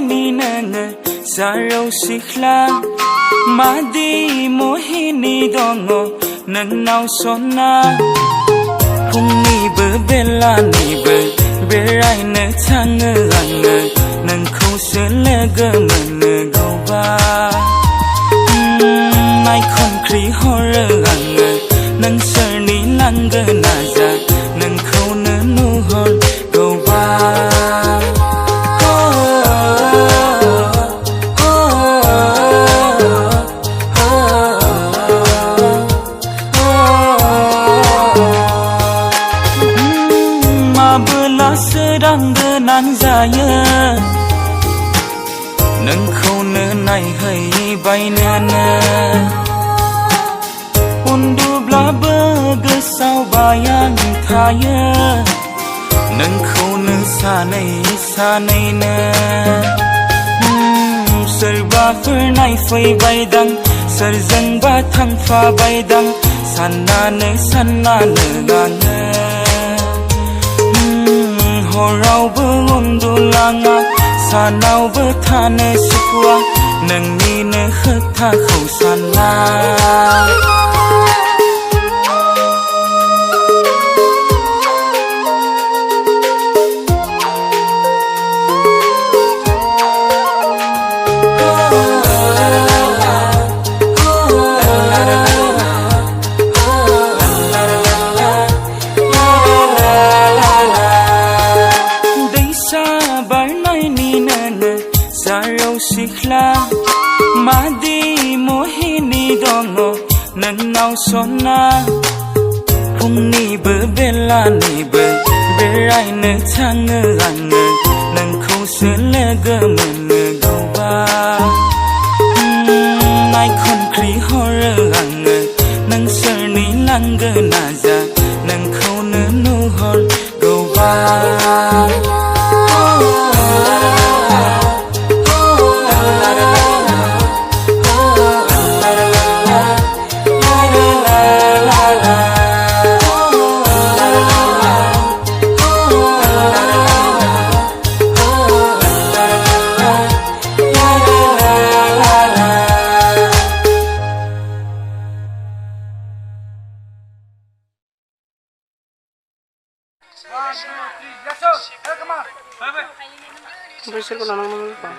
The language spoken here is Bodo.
ni nanga Saro sikla Madi mohini dongo Nang nao sona Kung ni bela ni berai na tanga anga Nang khâu se lega mana go ba Mai khon kri horror anga Nang ser ni langa naza Nang khâu na nu hon go ba Sedang dengan saya Nang khâu nơ này hay bay nơ nơ Undu bla bơ gơ sao bayang thaya Nang khâu nơ sa này nơ Serba phir này phai bay dang Ser zang ba thang pha bay dang Sana nơ ngang nơ Horau berundulanga Sanau bertane sekua Nang ni ne khata khâu sana Saro sikla Madi mohini dongo Nang nao sona Kung ni bela ni berai na tanga anga Nang khâu se lega mana go ba Mai khon kri horror anga Nang ser ni langa naza Nang khâu na nu hon go ba Bersih ko lang naman pa.